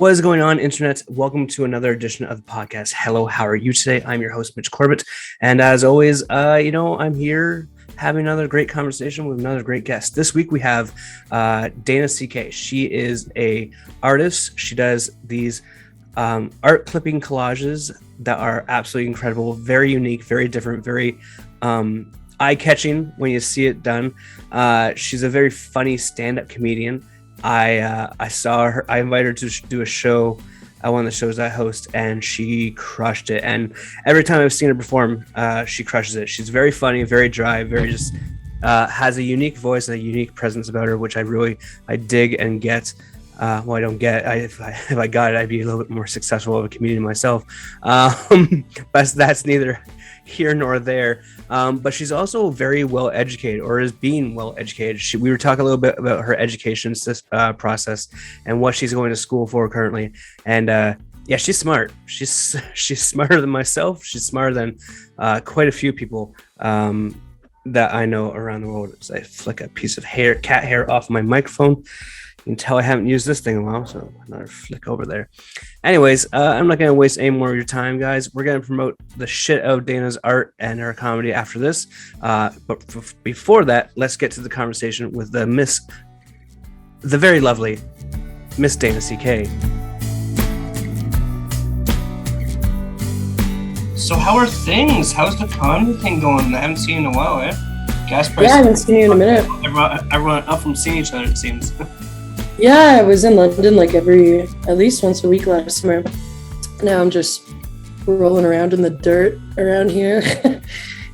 What is going on, Internet? Welcome to another edition of the podcast. Hello, how are you today? I'm your host, Mitch Corbett. And as always, I'm here having another great conversation with another great guest. This week we have Dana CK. She is a artist. She does these art clipping collages that are absolutely incredible, very unique, very different, very eye-catching when you see it done. She's a very funny stand-up comedian. I saw her. I invited her to do a show at one of the shows I host, and she crushed it. And every time I've seen her perform, she crushes it. She's very funny, very dry, very just has a unique voice and a unique presence about her, which I dig and get. I don't get. If I got it, I'd be a little bit more successful of a comedian myself. But that's neither here nor there. But she's also very well educated, or is being well educated. We were talking a little bit about her education process and what she's going to school for currently. And yeah, she's smart. She's smarter than myself. She's smarter than quite a few people that I know around the world. As I flick a piece of cat hair off my microphone. You can tell I haven't used this thing in a while, so another flick over there. Anyways, I'm not going to waste any more of your time, guys. We're going to promote the shit out of Dana's art and her comedy after this. But before that, let's get to the conversation with the very lovely Miss Dana CK. So how are things? How's the comedy thing going? I haven't seen you in a while, eh? Gas prices. Yeah, I haven't seen you in a minute. Everyone up from seeing each other, it seems. Yeah, I was in London at least once a week last summer. Now I'm just rolling around in the dirt around here.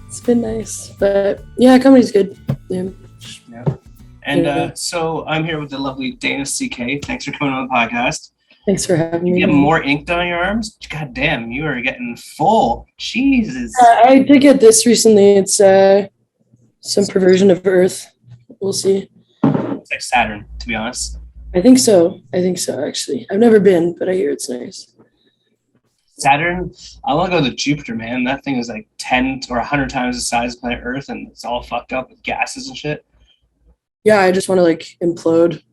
It's been nice, but yeah, comedy's good. Yeah. And so I'm here with the lovely Dana CK. Thanks for coming on the podcast. Thanks for having me. You get more ink done on your arms? God damn, you are getting full. Jesus. I did get this recently. It's some perversion of Earth. We'll see. It's like Saturn, to be honest. I think so, actually. I've never been, but I hear it's nice. Saturn? I want to go to Jupiter, man. That thing is like 10 or 100 times the size of planet Earth, and it's all fucked up with gases and shit. Yeah, I just want to implode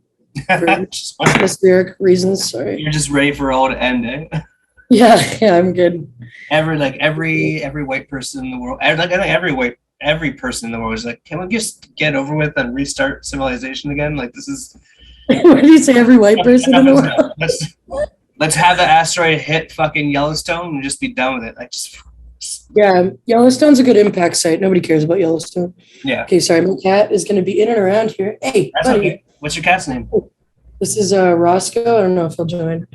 for atmospheric reasons. Sorry. You're just ready for it all to end, eh? Yeah, I'm good. Every white person in the world, I think every person in the world is like, can we just get over with and restart civilization again? Like, this is... What did you say? Every white person in the world? Let's have the asteroid hit fucking Yellowstone and just be done with it. Like, just... Yeah, Yellowstone's a good impact site. Nobody cares about Yellowstone. Yeah. Okay, sorry. My cat is going to be in and around here. Hey, that's buddy. Okay. What's your cat's name? This is Roscoe. I don't know if he'll join.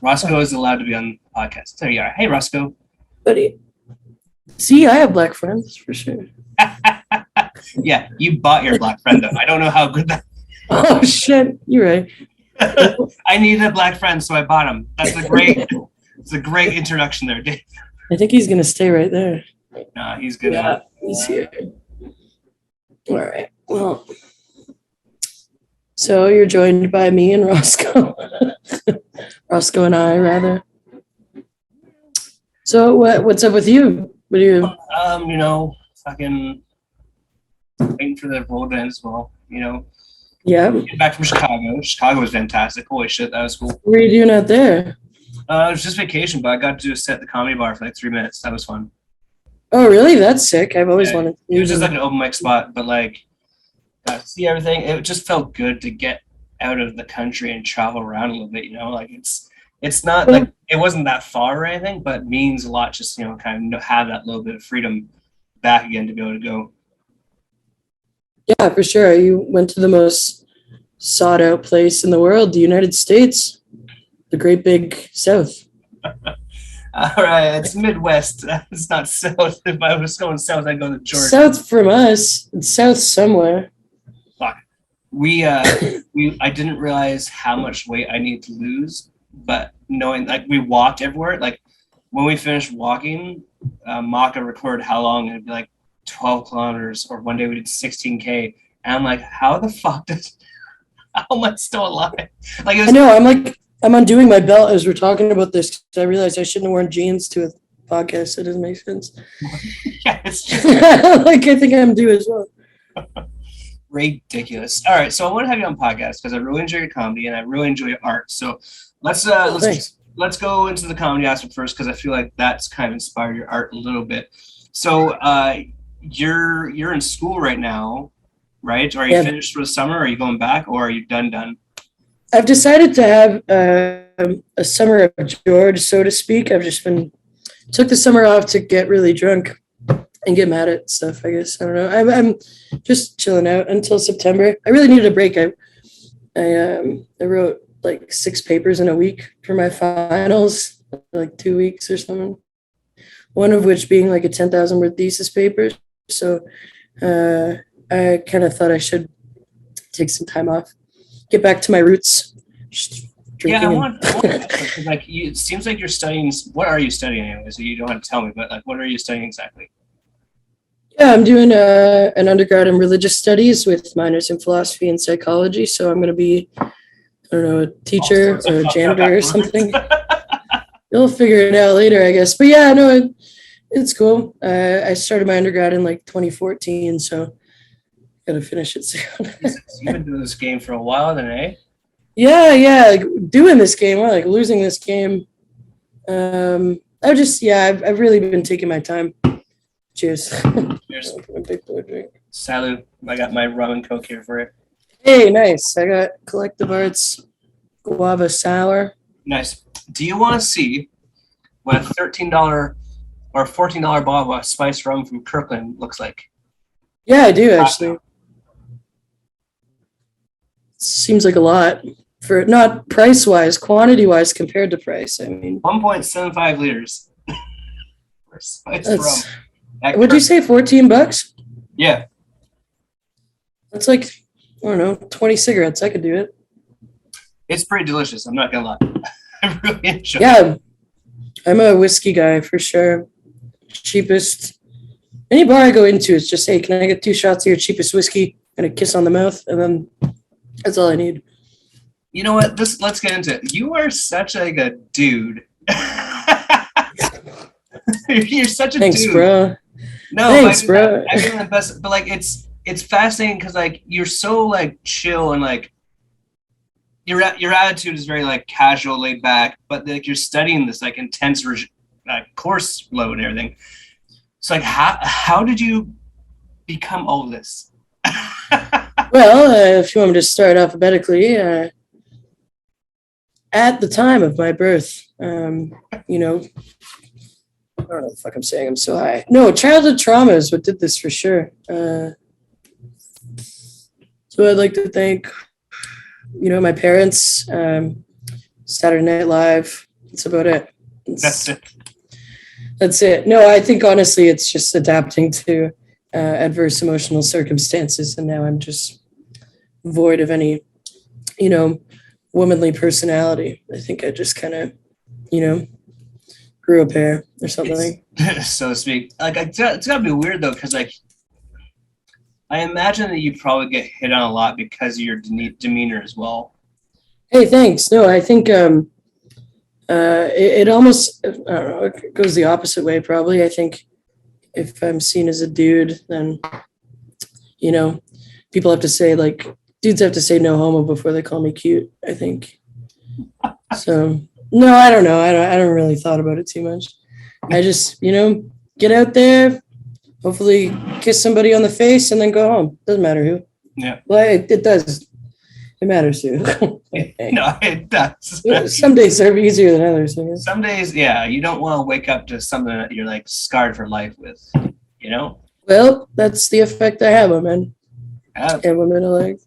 Roscoe is allowed to be on the podcast. There you are. Hey, Roscoe. Buddy. See, I have black friends for sure. Yeah, you bought your black friend, though. I don't know how good that... Oh, shit. You're right. I needed a black friend, so I bought him. It's a great introduction there, Dave. I think he's going to stay right there. Nah, he's good. Yeah, he's here. All right. Well, so you're joined by me and Roscoe. Roscoe and I, rather. So what's up with you? What do you... Fucking waiting for the road to end as well, Yeah. Getting back from Chicago. Chicago was fantastic. Holy shit, that was cool. What were you doing out there? It was just vacation, but I got to do a set at the Comedy Bar for like 3 minutes. That was fun. Oh, really? That's sick. I've always wanted to. It was just like an open mic spot, but got to see everything. It just felt good to get out of the country and travel around a little bit, it's not like it wasn't that far or anything, but it means a lot just, kind of have that little bit of freedom back again to be able to go. Yeah, for sure. You went to the most sought out place in the world, the United States, the great big South. All right, it's Midwest. It's not South. If I was going South, I'd go to Georgia. South from us. It's South somewhere. Fuck. I didn't realize how much weight I need to lose, but knowing we walked everywhere, when we finished walking, Maka recorded how long it'd be 12 kilometers, or one day we did 16K, and I'm like, how the fuck how am I still alive? I know, I'm undoing my belt as we're talking about this, because I realized I shouldn't have worn jeans to a podcast. It doesn't make sense. Yeah, it's just... I think I'm due as well. Ridiculous. All right, so I want to have you on podcast because I really enjoy your comedy and I really enjoy your art. So let's Thanks. let's go into the comedy aspect first because I feel like that's kind of inspired your art a little bit. So you're in school right now, right? Are you Yeah. finished for the summer? Are you going back, or are you done? I've decided to have a summer of George, so to speak. I've just been took the summer off to get really drunk and get mad at stuff. I guess I don't know. I'm just chilling out until September. I really needed a break. I wrote like 6 papers in a week for my finals, like 2 weeks or something. One of which being like a 10,000 word thesis paper. So I kind of thought I should take some time off, get back to my roots. Just Yeah, I drinking want because like it seems like you're studying. What are you studying anyway? So you don't have to tell me, but like, what are you studying exactly? Yeah, I'm doing an undergrad in religious studies with minors in philosophy and psychology. So I'm going to be, I don't know, a teacher All sorts of or a fucked up janitor or backwards. something. You'll figure it out later, I guess. But yeah, no, it's cool. I started my undergrad in like 2014, so got to finish it soon. Jesus, you've been doing this game for a while, then, eh? Yeah, like doing this game, or like losing this game. I've really been taking my time. Cheers. Cheers. A big boy drink. Salud. I got my rum and coke here for it. Hey, nice. I got Collective Arts guava sour. Nice. Do you want to see what a $13 or $14 bottle of spiced rum from Kirkland looks like? Yeah, I do actually. Seems like a lot for not price wise, quantity wise compared to price. I mean, 1.75 liters. For spiced rum. that's At what'd you Kirkland. say? $14? Yeah. That's like, I don't know, 20 cigarettes. I could do it. It's pretty delicious. I'm not gonna lie. I really enjoy it. Yeah, I'm a whiskey guy for sure. Cheapest. Any bar I go into is just, hey, can I get 2 shots of your cheapest whiskey and a kiss on the mouth? And then that's all I need. You know what? Let's get into it. You are such like a dude. You're such a Thanks, dude. bro. No, Thanks, bro. I mean the best, but like it's fascinating because like you're so like chill and like your attitude is very like casual, laid back, but like you're studying this like intense course load and everything. So like how did you become all this? Well, if you want me to start alphabetically, at the time of my birth, you know, I don't know what the fuck I'm saying. I'm so high. No, childhood trauma is what did this for sure. So I'd like to thank, you know, my parents, Saturday Night Live. That's about it. That's it. That's it. No, I think honestly, it's just adapting to adverse emotional circumstances, and now I'm just void of any, you know, womanly personality. I think I just kind of, you know, grew a pair or something. So to speak. Like it's gotta be weird though, because like I imagine that you probably get hit on a lot because of your demeanor as well. Hey, thanks. No, I think it almost, I don't know, it goes the opposite way probably. I think if I'm seen as a dude, then, you know, people have to say like, dudes have to say no homo before they call me cute, I think. So, no, I don't know. I don't really thought about it too much. I just, you know, get out there, hopefully kiss somebody on the face and then go home. Doesn't matter who. Yeah. Well, it does. It matters who. No, it does. Some days are easier than others. I guess. Some days, yeah, you don't want to wake up to something that you're like scarred for life with, you know? Well, that's the effect I have on men and women alike.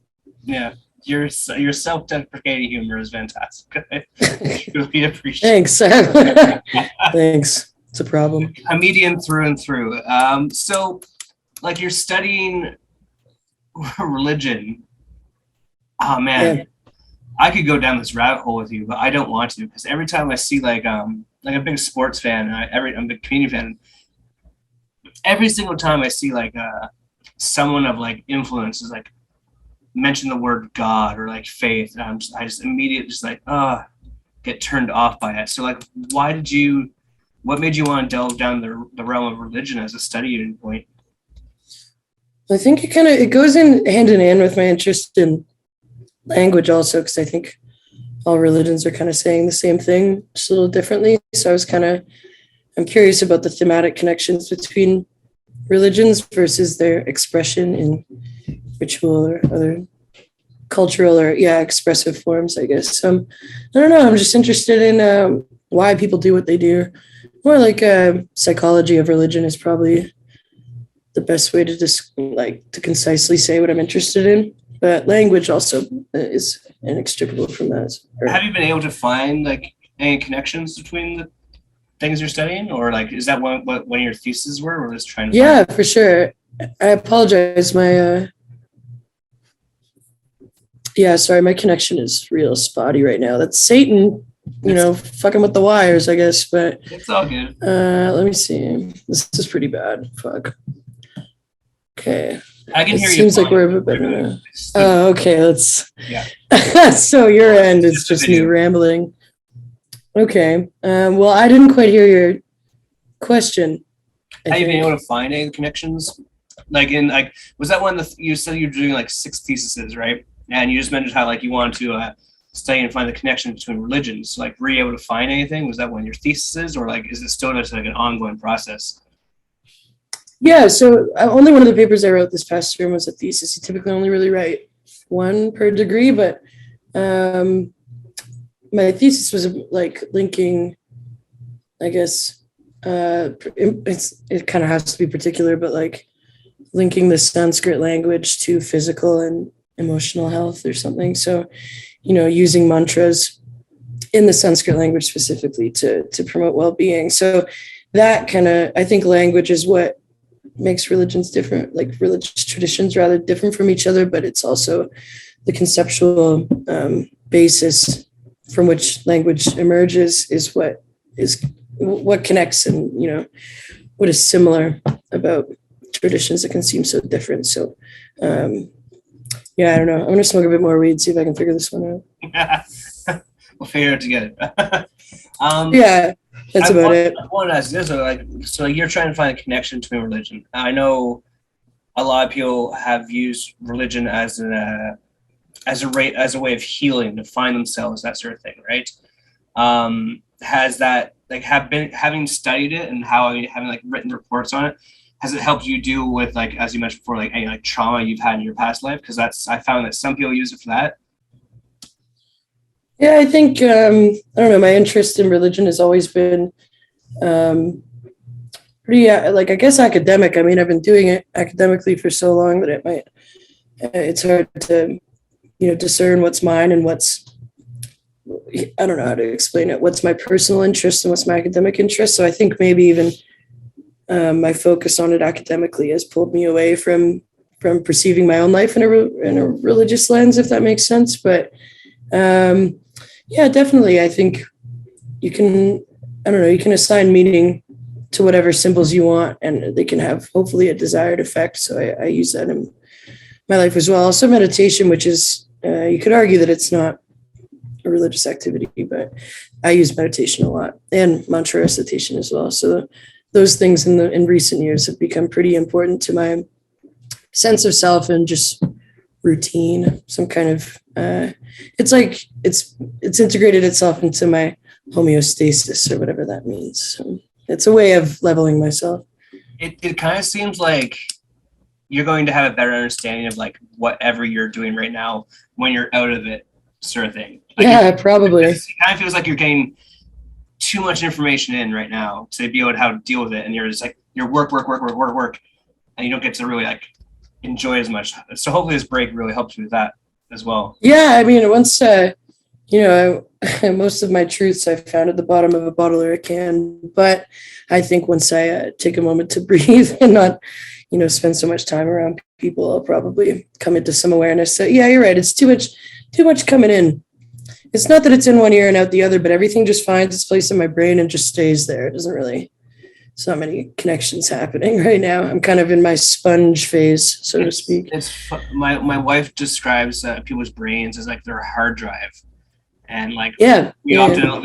Yeah. Your self-deprecating humor is fantastic. I really appreciate Thanks. Thanks. It's a problem. Comedian through and through. So like you're studying religion. Oh man, Yeah. I could go down this rabbit hole with you, but I don't want to because every time I see like I'm a big sports fan, I'm a big comedian fan. Every single time I see like someone of like influence is like mention the word God or like faith, and I just immediately just like get turned off by it. So like, what made you want to delve down the realm of religion as a study point? I think it goes in hand with my interest in language also, because I think all religions are kind of saying the same thing, just a little differently. So I'm curious about the thematic connections between religions versus their expression in ritual or other cultural or expressive forms, I guess. I don't know. I'm just interested in why people do what they do. More like psychology of religion is probably the best way to to concisely say what I'm interested in. But language also is inextricable from that. Have you been able to find like any connections between the things you're studying, or like is that what one of your theses were? Or just trying to find for sure. I apologize. My sorry, my connection is real spotty right now. That's Satan, fucking with the wires, I guess. But it's all good. Let me see. This is pretty bad. Fuck. Okay. I can hear you. Seems like we're a bit better now. Oh, okay. Let's. Yeah. So your end is just me rambling. Okay. Well, I didn't quite hear your question. Have you been able to find any connections? Was that one you said you were doing like 6 theses, right? And you just mentioned how like you wanted to study and find the connection between religions. So, like, were you able to find anything? Was that one of your theses, or like is it still just like an ongoing process? Yeah, so only one of the papers I wrote this past term was a thesis. You typically only really write one per degree, but my thesis was like linking, I guess, it kind of has to be particular, but like linking the Sanskrit language to physical and emotional health or something. So, using mantras in the Sanskrit language specifically to promote well-being. So that kind of, I think language is what makes religions different, like religious traditions rather different from each other, but it's also the conceptual basis from which language emerges is what connects and, what is similar about traditions that can seem so different. So, I don't know. I'm going to smoke a bit more weed, see if I can figure this one out. We'll figure it together. That's about it. I want to ask this: so you're trying to find a connection between religion. I know a lot of people have used religion as a way of healing, to find themselves, that sort of thing, right? Has that having studied it and having like written reports on it, has it helped you deal with, like, as you mentioned before, like any like trauma you've had in your past life? Because I found that some people use it for that. Yeah, I think, I don't know, my interest in religion has always been pretty, I guess, academic. I mean, I've been doing it academically for so long that it's hard to, discern what's mine and I don't know how to explain it, what's my personal interest and what's my academic interest. So I think maybe even my focus on it academically has pulled me away from perceiving my own life in a religious lens, if that makes sense. But definitely. I think you can assign meaning to whatever symbols you want, and they can have hopefully a desired effect. So I use that in my life as well. Also meditation, which is, you could argue that it's not a religious activity, but I use meditation a lot, and mantra recitation as well. So those things in recent years have become pretty important to my sense of self and just routine, some kind of it's like it's integrated itself into my homeostasis or whatever that means. So it's a way of leveling myself. It kind of seems like you're going to have a better understanding of like whatever you're doing right now when you're out of it, sort of thing. Like, probably. It kind of feels like you're getting too much information in right now to be able to how to deal with it, and you're just like you're work, and you don't get to really like enjoy as much. So hopefully this break really helps you with that as well. Yeah, I mean, once most of my truths I found at the bottom of a bottle or a can, but I think once I take a moment to breathe and not, spend so much time around people, I'll probably come into some awareness. So yeah, you're right. It's too much coming in. It's not that it's in one ear and out the other, but everything just finds its place in my brain and just stays there. It's not many connections happening right now. I'm kind of in my sponge phase, so to speak. My wife describes people's brains as like their hard drive, and like we often talk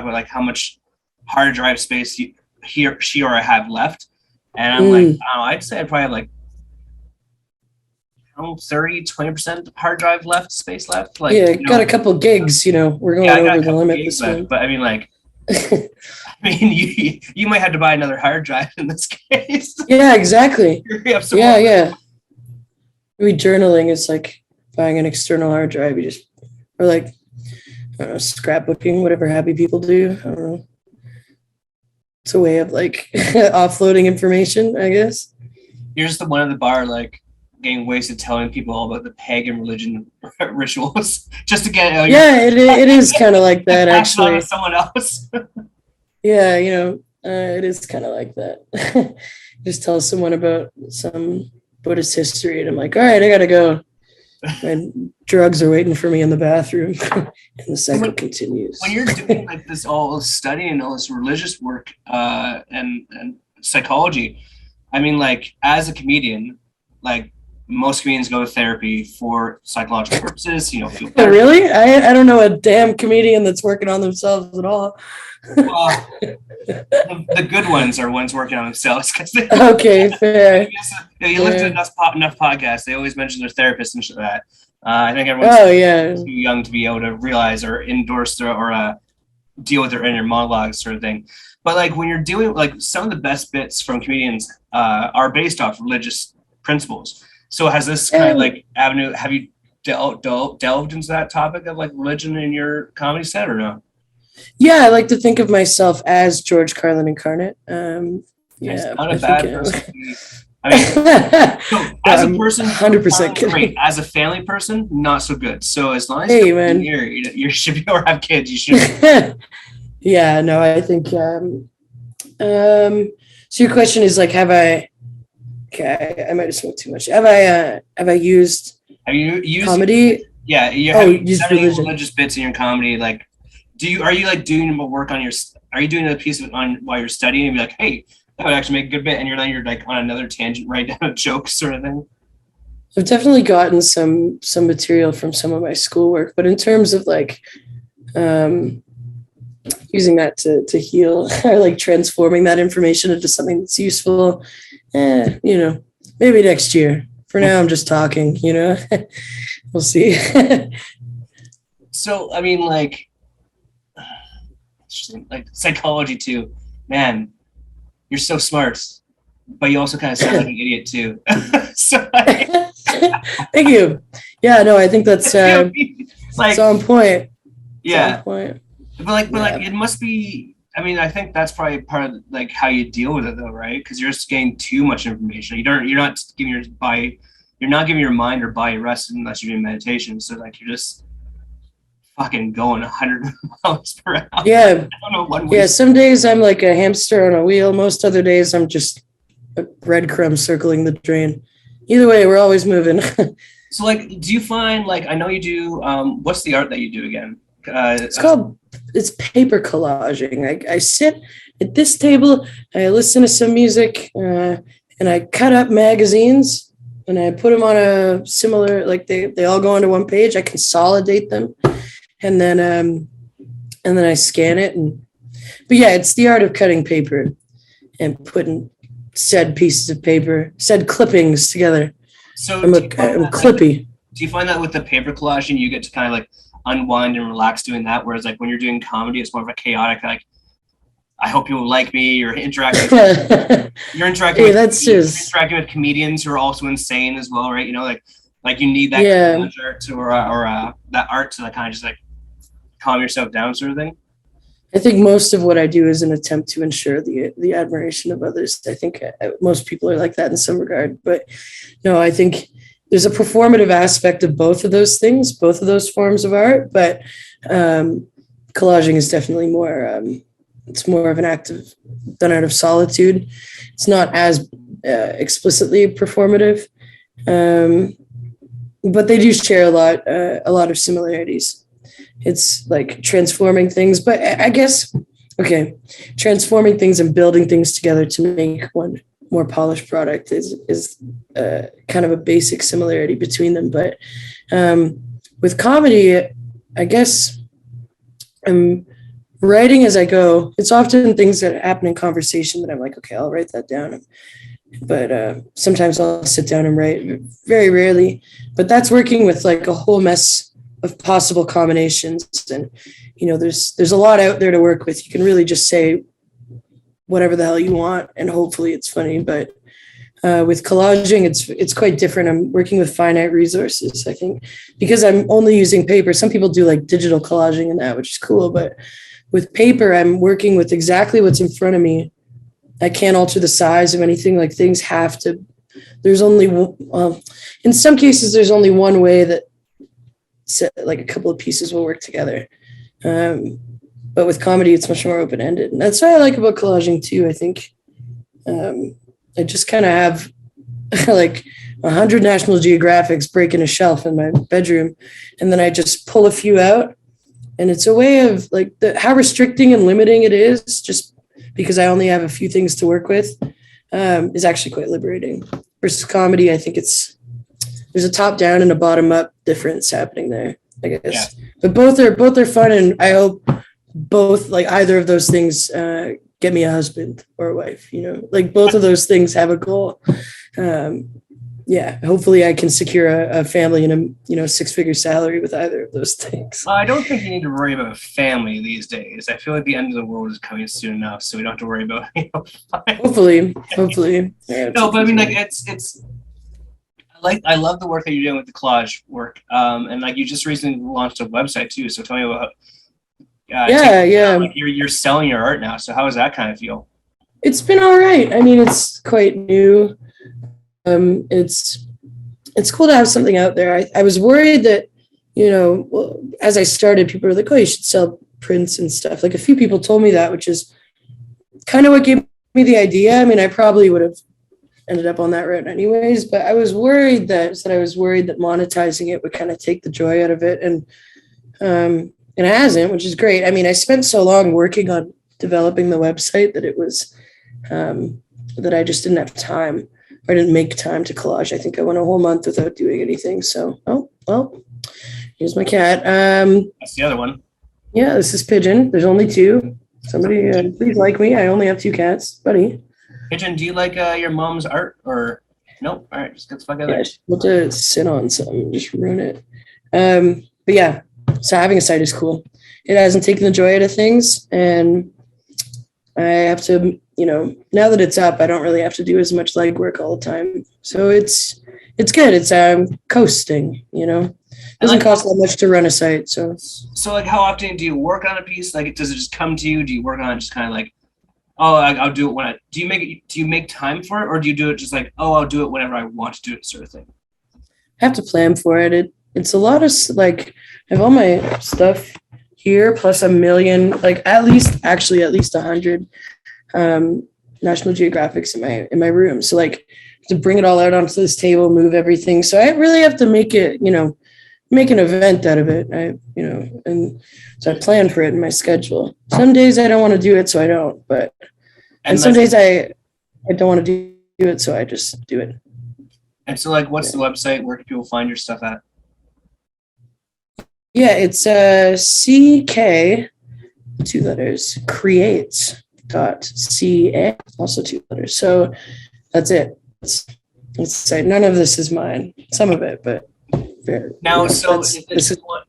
about like how much hard drive space she or I have left, And I'm like, I don't know, I'd say I'd probably have like 30-20% hard drive left, space left. Like, yeah, got a couple gigs, we're going over the limit this left, but I mean, like, you might have to buy another hard drive in this case. Yeah, exactly. Yeah. Journaling is like buying an external hard drive. Or like, I don't know, scrapbooking, whatever happy people do. I don't know. It's a way of like offloading information, I guess. You're just the one at the bar, like getting wasted, telling people all about the pagan religion rituals, just to get. It is kind of like that, actually. Someone else. Yeah, it is kind of like that. Just tell someone about some Buddhist history, and I'm like, all right, I gotta go. And drugs are waiting for me in the bathroom, and the cycle continues. When you're doing like this all study and all this religious work and psychology, I mean, like as a comedian, like most comedians go to therapy for psychological purposes. Oh, really? I don't know a damn comedian that's working on themselves at all. Well, the good ones are ones working on themselves. Okay, fair. You listen to enough podcasts, they always mention their therapist and shit like that. I think everyone's too young to be able to realize or endorse or deal with their inner monologues sort of thing. But like when you're doing, like some of the best bits from comedians are based off religious principles. So has this kind of like avenue, have you delved into that topic of like religion in your comedy set or no? Yeah, I like to think of myself as George Carlin incarnate. It's not a bad person. I mean, so as a person, 100% great. As a family person, not so good. So as long as you should be or have kids, you should. Yeah, no, I think. So your question is like, have I? Okay, I might have smoked too much. Have I used? Have you used comedy? Yeah, you have used religious bits in your comedy. Like, are you like doing work on your? Are you doing a piece of it on while you're studying and be like, hey, that would actually make a good bit, and you're like on another tangent, right down a joke sort of thing? I've definitely gotten some material from some of my schoolwork, but in terms of like using that to heal or like transforming that information into something that's useful, maybe next year. For now, I'm just talking, we'll see. So, I mean, like psychology too, man, you're so smart, but you also kind of sound like an idiot too. So, thank you. Yeah, no, I think that's like on point. Yeah. But it must be. I mean, I think that's probably part of like how you deal with it, though, right? Because you're just getting too much information. You're not giving your mind or body rest unless you're doing meditation. So like you're just fucking going 100 miles per hour. Yeah. I don't know, yeah. Some days I'm like a hamster on a wheel. Most other days I'm just a breadcrumb circling the drain. Either way, we're always moving. So like, do you find like, I know you do, what's the art that you do again? It's paper collaging. I sit at this table, I listen to some music, and I cut up magazines and I put them on a similar, like they all go onto one page. I consolidate them and then I scan it. But yeah, it's the art of cutting paper and putting said pieces of paper, said clippings together. So I'm clippy. Do you find that with the paper collaging, you get to kind of like unwind and relax doing that? Whereas like when you're doing comedy, it's more of a chaotic, like, I hope people like me. You're interacting with comedians who are also insane as well, right? Like you need that art or that art to like kind of just like calm yourself down sort of thing. I think most of what I do is an attempt to ensure the admiration of others. I think most people are like that in some regard, but no, I think there's a performative aspect of both of those things, both of those forms of art, but collaging is definitely more, it's more of an act done out of solitude. It's not as explicitly performative, but they do share a lot of similarities. It's like transforming things, but I guess, transforming things and building things together to make one more polished product is kind of a basic similarity between them. But with comedy, I guess I'm writing as I go. It's often things that happen in conversation that I'm like, okay, I'll write that down. but sometimes I'll sit down and write. Very rarely, but that's working with like a whole mess of possible combinations, and there's a lot out there to work with. You can really just say whatever the hell you want, and hopefully it's funny. But with collaging, it's quite different. I'm working with finite resources, I think, because I'm only using paper. Some people do like digital collaging and that, which is cool, but with paper, I'm working with exactly what's in front of me. I can't alter the size of anything. Like things have to. There's only in some cases there's only one way that like a couple of pieces will work together. But with comedy, it's much more open ended, and that's what I like about collaging too. I think I just kind of have like 100 National Geographics breaking a shelf in my bedroom, and then I just pull a few out, and it's a way of like how restricting and limiting it is, just because I only have a few things to work with, is actually quite liberating. Versus comedy, I think there's a top down and a bottom up difference happening there, I guess. Yeah. But both are fun, and I hope both, like either of those things, get me a husband or a wife. Like both of those things have a goal. Hopefully I can secure a family and a 6-figure salary with either of those things. I don't think you need to worry about family these days. I feel like the end of the world is coming soon enough, so we don't have to worry about. Hopefully. Yeah, no, but I mean, like it's. I love the work that you're doing with the collage work, and like you just recently launched a website too. So tell me about. Like you're selling your art now. So how does that kind of feel? It's been all right. I mean, it's quite new. It's cool to have something out there. I was worried that, as I started, people were like, "Oh, you should sell prints and stuff." Like a few people told me that, which is kind of what gave me the idea. I mean, I probably would have ended up on that route anyways, but I was worried that monetizing it would kind of take the joy out of it, and it hasn't, which is great. I mean, I spent so long working on developing the website that it was that I just didn't have time. I didn't make time to collage. I think I went a whole month without doing anything. So, oh, well, here's my cat. That's the other one. Yeah, this is Pigeon. There's only two. Somebody, please like me. I only have two cats, buddy. Pigeon, do you like your mom's art or nope? All right, just get the fuck out of there. We'll to sit on something, just ruin it. But yeah, so having a site is cool. It hasn't taken the joy out of things, and I have to, now that it's up, I don't really have to do as much legwork all the time. So it's good. It's coasting, Doesn't cost that much to run a site. So like, how often do you work on a piece? Like, does it just come to you? Do you work on it just kind of like, oh, I'll do it when do you make time for it, or do you do it just like, oh, I'll do it whenever I want to do it, sort of thing? I have to plan for it. It's a lot of like, I have all my stuff here plus a million, like at least 100 National Geographics in my room. So like to bring it all out onto this table, move everything. So I really have to make it, make an event out of it. And so I plan for it in my schedule. Some days I don't want to do it, so I don't. And some days I don't want to do it, so I just do it. And so, like, what's the website? Where can people find your stuff at? Yeah, it's CK, 2 letters, creates.ca, also 2 letters. So that's it. It's none of this is mine. Some of it, but now, so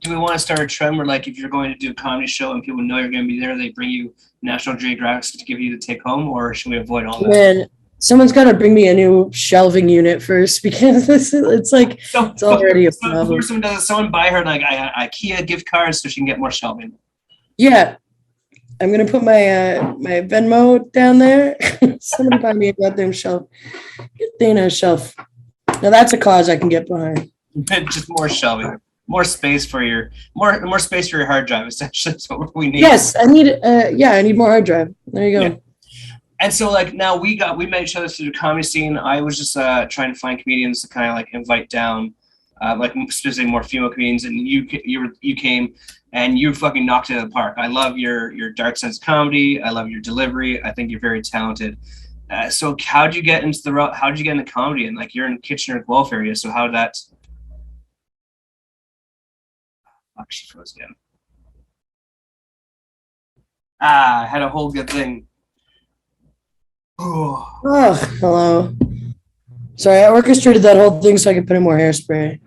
do we want to start a trend where, like, if you're going to do a comedy show and people know you're going to be there, they bring you National Geographic to give you the take home, or should we avoid all that? Man, someone's got to bring me a new shelving unit first, because it's like it's already a problem. Before someone buy her like IKEA gift cards so she can get more shelving? Yeah, I'm gonna put my my Venmo down there. Somebody buy me a goddamn shelf. Get Dana a shelf. Now that's a cause I can get behind. Just more shelving, more space for your more space for your hard drive. Essentially, that's what we need. Yes, I need more hard drive. There you go. Yeah. And so, like, now we met each other through the comedy scene. I was just trying to find comedians to kind of like invite down, like specifically more female comedians, and you came and you fucking knocked it out of the park. I love your dark sense of comedy. I love your delivery. I think you're very talented. So how did you get into comedy? And like, you're in Kitchener Guelph area, so how did that? Fuck, she froze again. I had a whole good thing. Oh, hello. Sorry, I orchestrated that whole thing so I could put in more hairspray.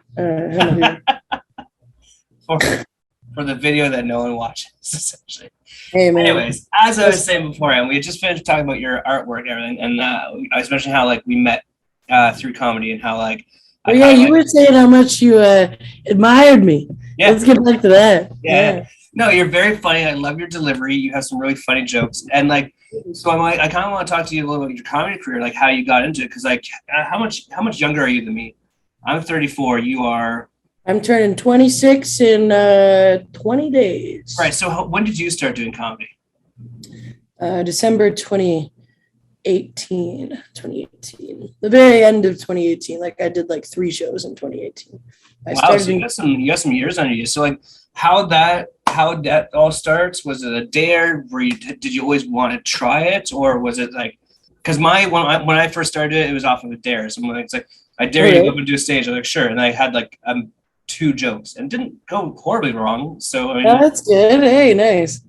For the video that no one watches, essentially. Hey, man. Anyways, as I was saying beforehand, we had just finished talking about your artwork and everything, and I was mentioning how like we met through comedy and how like. Oh, yeah, you were saying how much you admired me. Yeah. Let's get back to that. Yeah. No, you're very funny. I love your delivery. You have some really funny jokes, and like, so I kind of want to talk to you a little about your comedy career, like how you got into it, because like, how much younger are you than me? I'm 34. You are. I'm turning 26 in 20 days. Right. So when did you start doing comedy? December 2018. The very end of 2018. Like I did like 3 shows in 2018. Wow, so you got some years on you. So like how that all starts? Was it a dare? Did you always want to try it, or was it like, because when I first started it was off of a dare. So it's like, I dare you to go up and do a stage. I'm like, sure. And I had like 2 jokes and didn't go horribly wrong. So I mean, that's good. Hey, nice.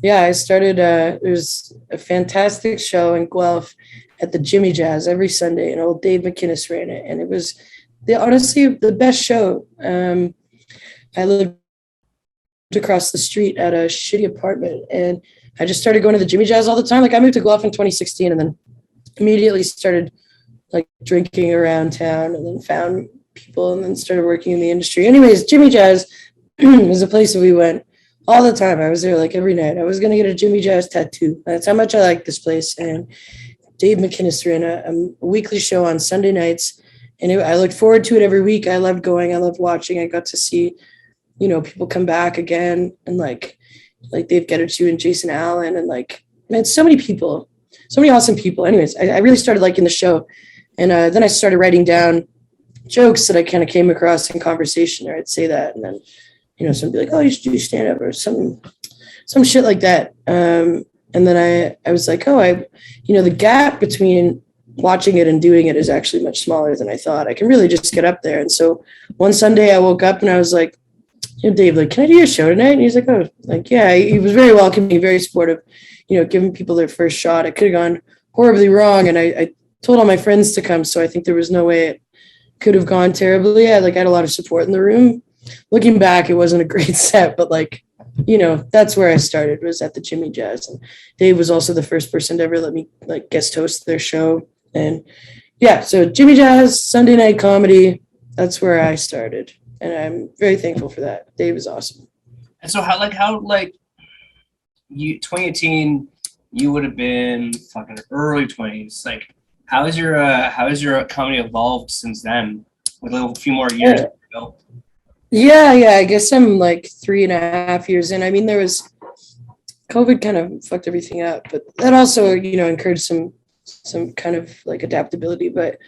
Yeah, I started there's a fantastic show in Guelph at the Jimmy Jazz every Sunday, and old Dave McInnes ran it, and it was honestly the best show. I lived across the street at a shitty apartment, and I just started going to the Jimmy Jazz all the time. Like I moved to Guelph in 2016 and then immediately started like drinking around town, and then found people and then started working in the industry. Anyways, Jimmy Jazz was a place that we went all the time. I was there like every night. I was going to get a Jimmy Jazz tattoo. That's how much I like this place. And Dave McInnes ran a weekly show on Sunday nights, and I looked forward to it every week. I loved going. I loved watching. I got to see, people come back again, and like Dave Getachew and Jason Allen, and like, man, so many people, so many awesome people. Anyways, I really started liking the show. And then I started writing down jokes that I kind of came across in conversation, or I'd say that. And then, someone would be like, oh, you should do stand up or some shit like that. And then I was like, oh, the gap between watching it and doing it is actually much smaller than I thought. I can really just get up there. And so one Sunday I woke up and I was like, Dave, like, can I do your show tonight? And he's like, oh, like, yeah, he was very welcoming, very supportive, giving people their first shot. It could have gone horribly wrong. And I told all my friends to come. So I think there was no way it could have gone terribly. I had a lot of support in the room. Looking back, it wasn't a great set, but that's where I started, was at the Jimmy Jazz. And Dave was also the first person to ever let me guest host their show. And yeah, so Jimmy Jazz, Sunday night comedy, that's where I started. And I'm very thankful for that. Dave is awesome. And so how you 2018, you would have been fucking early 20s. Like, how has your comedy evolved since then, with a few more years to go? Yeah, I guess I'm like 3.5 years in. I mean, there was COVID kind of fucked everything up, but that also, encouraged some kind of like adaptability. But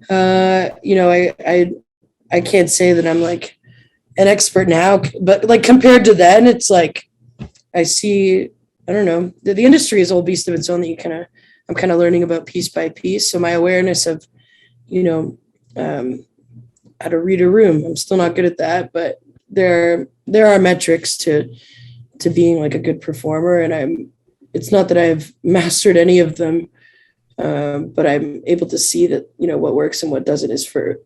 I can't say that I'm like an expert now, but like compared to then, it's like I see, I don't know, the industry is a whole beast of its own that I'm kind of learning about piece by piece. So my awareness of, how to read a room, I'm still not good at that, but there are metrics to being like a good performer. And it's not that I've mastered any of them, but I'm able to see that, what works and what doesn't is for,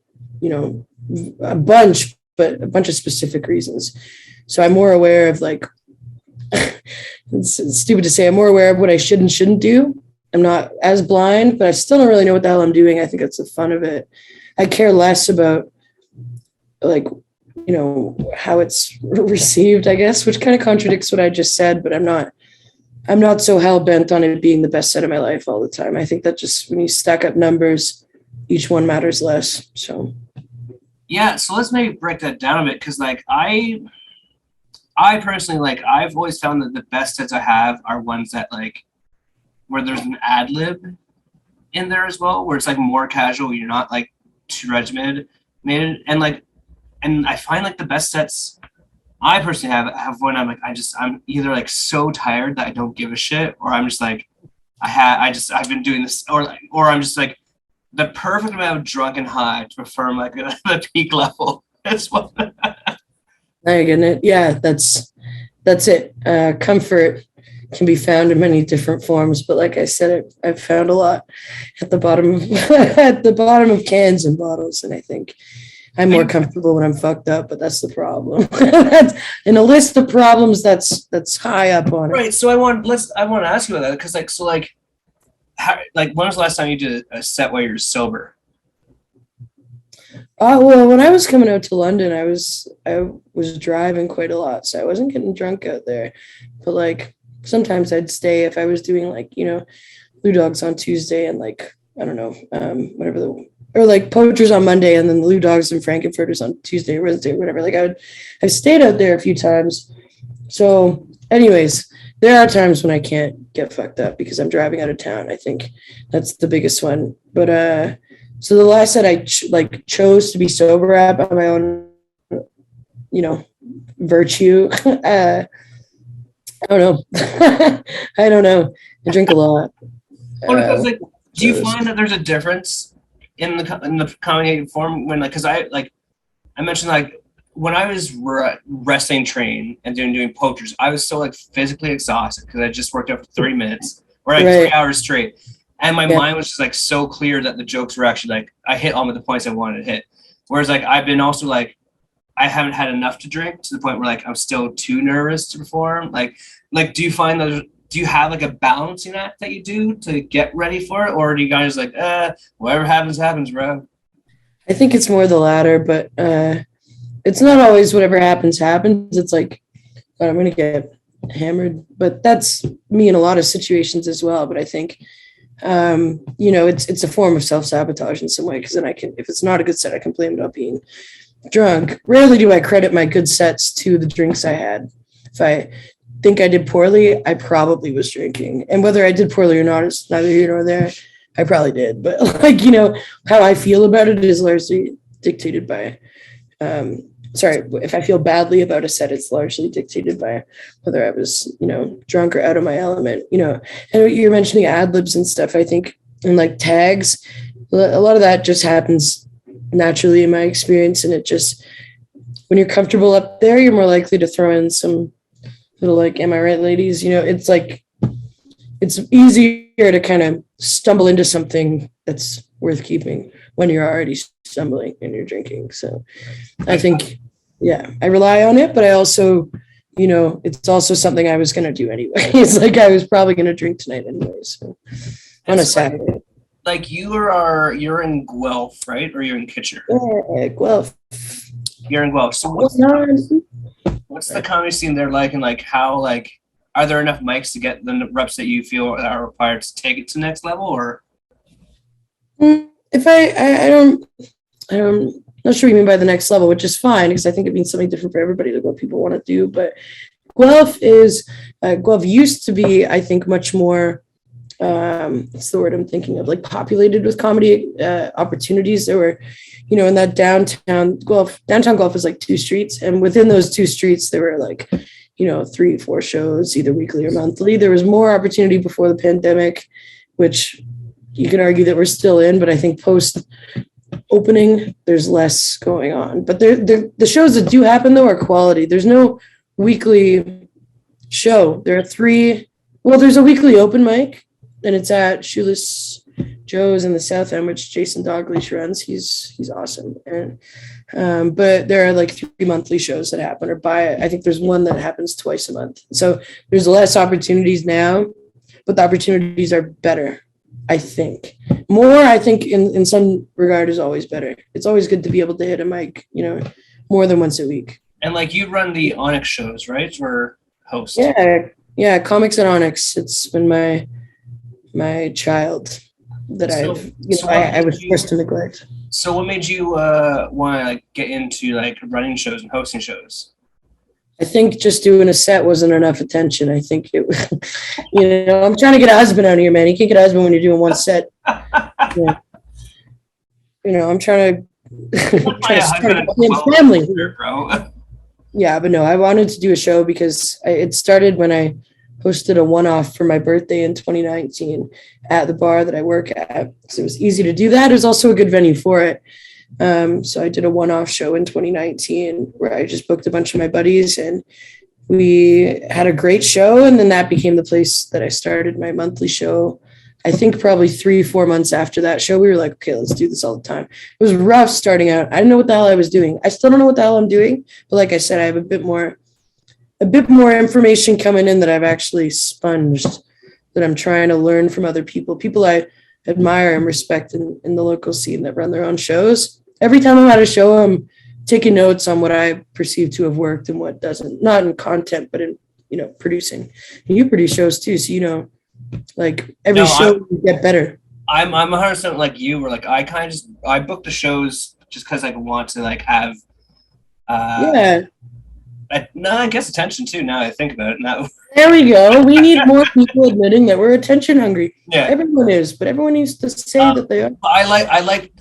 a bunch of specific reasons. So I'm more aware of like, it's stupid to say, I'm more aware of what I should and shouldn't do. I'm not as blind, but I still don't really know what the hell I'm doing. I think that's the fun of it. I care less about like, how it's received, I guess, which kind of contradicts what I just said, but I'm not so hell bent on it being the best set of my life all the time. I think that just when you stack up numbers, each one matters less. So yeah, so let's maybe break that down a bit, because like I personally, like, I've always found that the best sets I have are ones that like where there's an ad lib in there as well, where it's like more casual, you're not like too regimented, and I find like the best sets I personally have when I'm like, I'm either like so tired that I don't give a shit, or I'm just like I've been doing this, or I'm just like the perfect amount of drunk and high to perform like the peak level. That's what. I get it. Yeah, that's it. Comfort can be found in many different forms. But like I said, I've found a lot at the bottom of at the bottom of cans and bottles, and I think I'm more comfortable when I'm fucked up. But that's the problem. That's in a list of problems that's high up on it. Right. So I want to ask you about that because how, when was the last time you did a set while you're sober? Well, when I was coming out to London, I was driving quite a lot, so I wasn't getting drunk out there. But like sometimes I'd stay if I was doing Lou Dogs on Tuesday and I don't know, or like Poachers on Monday and then the Lou Dogs and Frankenfurters on Tuesday or Wednesday or whatever. Like I've stayed out there a few times. So anyways, there are times when I can't get fucked up because I'm driving out of town. I think that's the biggest one. But so the last set I chose to be sober at by my own, virtue. I don't know. I don't know. I drink a lot. Well, because do you find that there's a difference in the comedy form when because I mentioned when I was wrestling train and doing Poachers, I was so physically exhausted because I just worked out for 30 minutes or 3 hours straight. And my mind was just so clear that the jokes were actually I hit all of the points I wanted to hit. Whereas I've been also I haven't had enough to drink to the point where I'm still too nervous to perform. Do you find do you have a balancing act that you do to get ready for it? Or do you guys whatever happens, happens, bro? I think it's more the latter, but it's not always whatever happens, happens. It's God, I'm going to get hammered, but that's me in a lot of situations as well. But I think it's a form of self-sabotage in some way because then if it's not a good set, I can blame it on being drunk. Rarely do I credit my good sets to the drinks I had. If I think I did poorly, I probably was drinking, and whether I did poorly or not is neither here nor there. I probably did, but how I feel about it is largely dictated by if I feel badly about a set, it's largely dictated by whether I was, drunk or out of my element, and you're mentioning ad libs and stuff. I think and tags, a lot of that just happens naturally in my experience. And it just, when you're comfortable up there, you're more likely to throw in some little am I right, ladies? It's easier to kind of stumble into something that's worth keeping when you're already stumbling and you're drinking. So I think, I rely on it, but I also, it's also something I was going to do anyway. It's I was probably going to drink tonight anyway. So on a Saturday. You're in Guelph, right? Or you're in Kitchener? Yeah, Guelph. You're in Guelph. So what's the comedy scene there and how are there enough mics to get the reps that you feel are required to take it to the next level? Or if I don't not sure what you mean by the next level, which is fine because I think it means something different for everybody to what people want to do. But Guelph used to be, I think, much more what's the word I'm thinking of, populated with comedy opportunities. There were, in that downtown Guelph is 2 streets, and within those 2 streets there were 3-4 shows either weekly or monthly. There was more opportunity before the pandemic, which you can argue that we're still in, but I think post opening there's less going on. But the shows that do happen though are quality. There's no weekly show. There are 3. Well, there's a weekly open mic, and it's at Shoeless Joe's in the South End, which Jason Dalglish runs. He's awesome. And but there are 3 monthly shows that happen, or I think there's one that happens twice a month. So there's less opportunities now, but the opportunities are better. I think more. I think in some regard is always better. It's always good to be able to hit a mic, more than once a week. And you run the Onyx shows, right? Or host? Yeah. Comics at Onyx. It's been my child that I was forced to neglect. So what made you want to get into running shows and hosting shows? I think just doing a set wasn't enough attention. I think it, I'm trying to get a husband out here, man. You can't get a husband when you're doing one set. I'm trying to start a family here, bro. Yeah, but no, I wanted to do a show because it started when I hosted a one-off for my birthday in 2019 at the bar that I work at. So it was easy to do that. It was also a good venue for it. So I did a one-off show in 2019 where I just booked a bunch of my buddies and we had a great show, and then that became the place that I started my monthly show. I think probably 3-4 months after that show, we were like, okay, let's do this all the time. It was rough starting out. I didn't know what the hell I was doing. I still don't know what the hell I'm doing, but like I said, I have a bit more information coming in that I've actually sponged, that I'm trying to learn from other people I admire and respect in the local scene that run their own shows. Every time I'm at a show, I'm taking notes on what I perceive to have worked and what doesn't, not in content, but in, producing. And you produce shows too. So, like every show you get better. I'm 100% like you, where like I book the shows just because I want to like have I guess attention too. Now I think about it. Now there we go. We need more people admitting that we're attention hungry. Yeah, everyone is, but everyone needs to say that they are. I like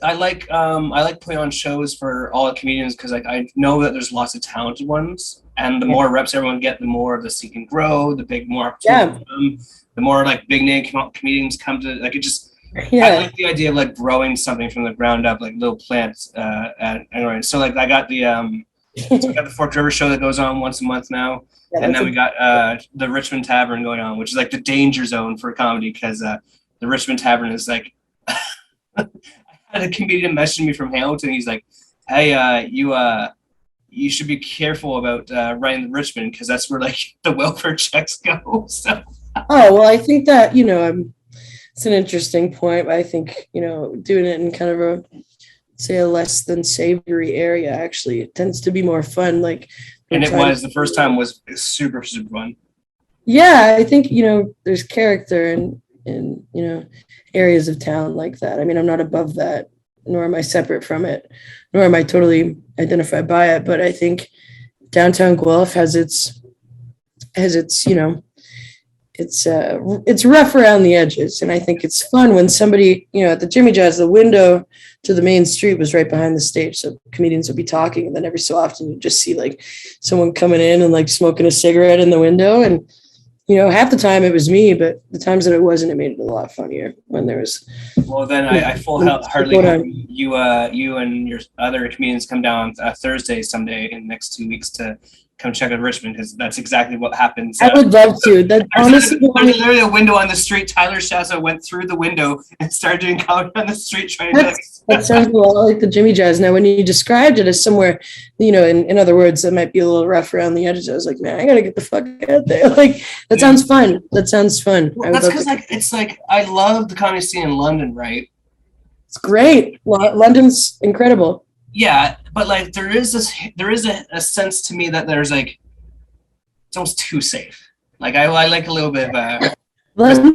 putting on shows for all the comedians because like I know that there's lots of talented ones, and the more reps everyone get, the more the scene can grow. The more opportunities the more like big name comedians come to like it just. Yeah, I like the idea of like growing something from the ground up, like little plants. And so like I got the so we got the Forked River show that goes on once a month now, and then we got the Richmond Tavern going on, which is like the danger zone for comedy because the Richmond Tavern is like I had a comedian message me from Hamilton. He's like, "Hey, you should be careful about writing the Richmond because that's where like the welfare checks go." So. Oh well, I think that it's an interesting point. I think doing it in kind of a less than savory area actually it tends to be more fun. Like, and it was the first time was super fun. Yeah, I think there's character in areas of town like that. I mean, I'm not above that, nor am I separate from it, nor am I totally identified by it. But I think downtown Guelph has its it's rough around the edges, and I think it's fun when somebody, at the Jimmy Jazz, the window to the main street was right behind the stage, so comedians would be talking, and then every so often you just see like someone coming in and like smoking a cigarette in the window, and half the time it was me, but the times that it wasn't, it made it a lot funnier when there was. Well, then I full-heartedly hope you and your other comedians come down Thursday someday in the next 2 weeks to come check out Richmond, because that's exactly what happens. I would love to. That honestly, there's literally a window on the street. Tyler Shaza went through the window and started doing comedy on the street trying to. That sounds a lot like the Jimmy Jazz. Now, when you described it as somewhere, in other words, that might be a little rough around the edges, I was like, man, I gotta get the fuck out there. Like, that sounds fun. That sounds fun. Well, that's because it's like I love the comedy scene in London, right? It's great. London's incredible. Yeah, but like there is a sense to me that there's like it's almost too safe. Like I like a little bit of a little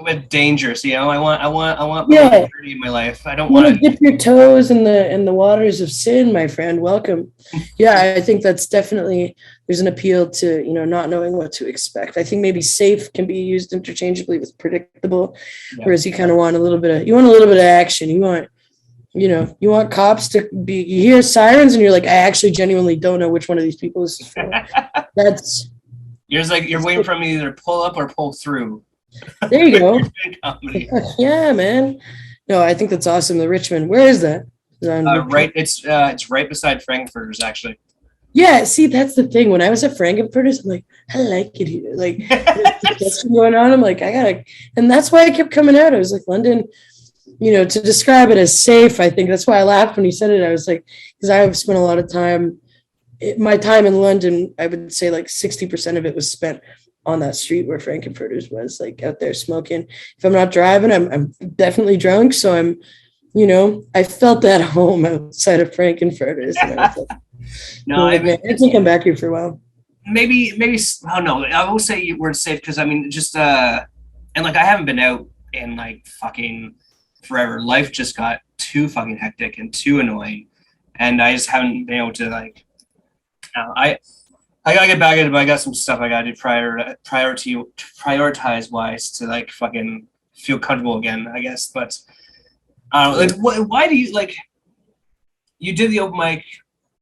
bit dangerous. I want security in my life. I don't want to dip your toes in the waters of sin, my friend. Welcome. Yeah, I think that's definitely there's an appeal to not knowing what to expect. I think maybe safe can be used interchangeably with predictable, whereas you kind of want a little bit of action. You want cops to be, you hear sirens and you're like, I actually genuinely don't know which one of these people is for. You're waiting for me to either pull up or pull through. There you go. Yeah, man. No, I think that's awesome. The Richmond, where is that? It's right beside Frankfurters, actually. Yeah, see, that's the thing. When I was at Frankfurters, I'm like, I like it here. Like, there's going on. I'm like, and that's why I kept coming out. I was like, London. To describe it as safe, I think that's why I laughed when he said it. I was like, because I've spent a lot of time, my time in London, I would say like 60% of it was spent on that street where Frankfurters was, like out there smoking. If I'm not driving, I'm definitely drunk. So I'm, I felt at home outside of Frankfurters. No, I think I'm back here for a while. Maybe, oh no, I will say you weren't safe because I mean, just, and like I haven't been out in like fucking forever. Life just got too fucking hectic and too annoying, and I just haven't been able to like. I gotta get back into it, but I got some stuff I gotta do prioritize wise to like fucking feel comfortable again, I guess. But like, why do you like? You did the open mic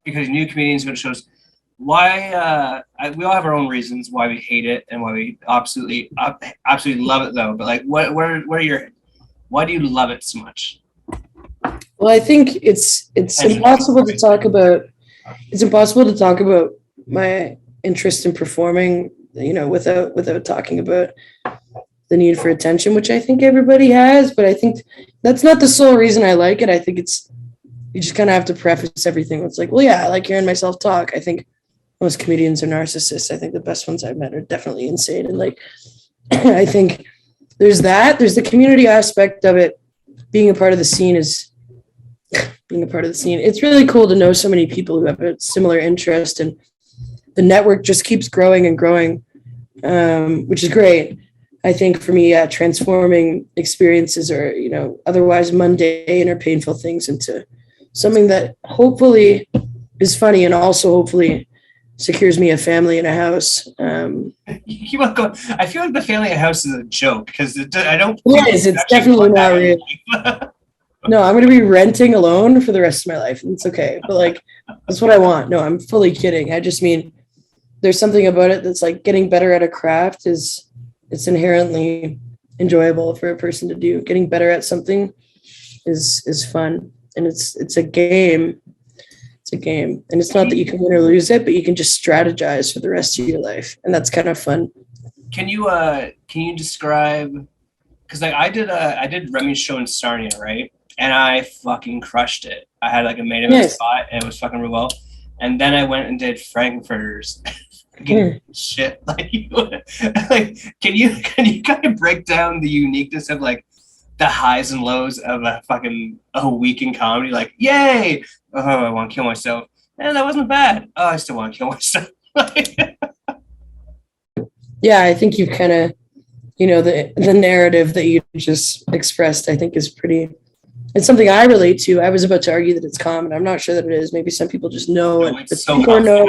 because you knew comedians go to shows. Why? We all have our own reasons why we hate it and why we absolutely love it though. But like, what are your why do you love it so much? Well, I think it's impossible to talk about. It's impossible to talk about my interest in performing, without talking about the need for attention, which I think everybody has, but I think that's not the sole reason I like it. I think you just kind of have to preface everything. It's like, well, yeah, I like hearing myself talk. I think most comedians are narcissists. I think the best ones I've met are definitely insane. And like, I think there's the community aspect of it. Being a part of the scene is being a part of the scene. It's really cool to know so many people who have a similar interest, and the network just keeps growing and growing, which is great. I think for me, transforming experiences or, otherwise mundane or painful things into something that hopefully is funny and also hopefully secures me a family and a house. You keep on going. I feel like the family and house is a joke because I don't. It is. It's definitely not real. No, I'm going to be renting alone for the rest of my life. And it's okay. But like, that's what I want. No, I'm fully kidding. I just mean there's something about it that's like getting better at a craft it's inherently enjoyable for a person to do. Getting better at something is fun. And it's a game. It's a game. And it's not that you can win or lose it, but you can just strategize for the rest of your life. And that's kind of fun. Can you describe, because like I did Remy's show in Sarnia, right? And I fucking crushed it. I had like a made up spot and it was fucking real well. And then I went and did Frankfurters. Shit. Like can you kind of break down the uniqueness of like the highs and lows of a week in comedy? Like, yay! Oh, I want to kill myself. And that wasn't bad. Oh, I still want to kill myself. Yeah, I think you've kind of, the narrative that you just expressed, I think is it's something I relate to. I was about to argue that it's common. I'm not sure that it is. Maybe some people just know it. It's so common.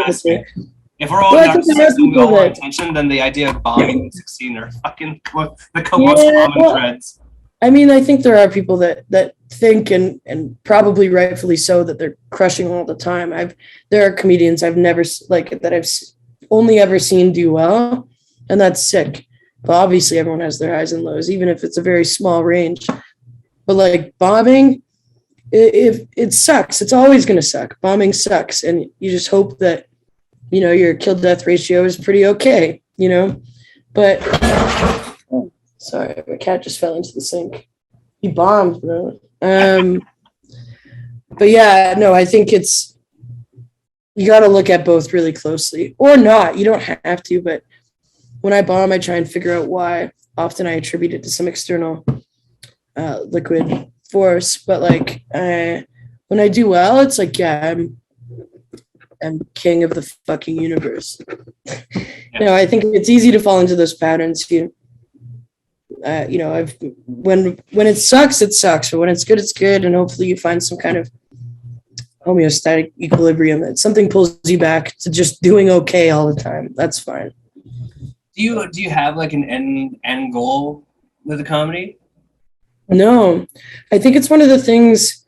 If we're all narcissists and we all want attention, then the idea of bombing and succeeding are fucking the most common threads. I mean, I think there are people that think and probably rightfully so that they're crushing all the time. There are comedians I've never that I've only ever seen do well, and that's sick. But obviously everyone has their highs and lows, even if it's a very small range. But like bombing, it sucks. It's always going to suck. Bombing sucks. And you just hope that, your kill death ratio is pretty okay, but sorry, my cat just fell into the sink. He bombed, bro. But yeah, no, I think you got to look at both really closely, or not. You don't have to, but when I bomb, I try and figure out why. Often I attribute it to some external liquid force, but like when I do well, it's like, yeah, I'm king of the fucking universe. I think it's easy to fall into those patterns. I've when it sucks, but when it's good, and hopefully you find some kind of homeostatic equilibrium that something pulls you back to just doing okay all the time. That's fine. Do you have like an end goal with the comedy? No, I think it's one of the things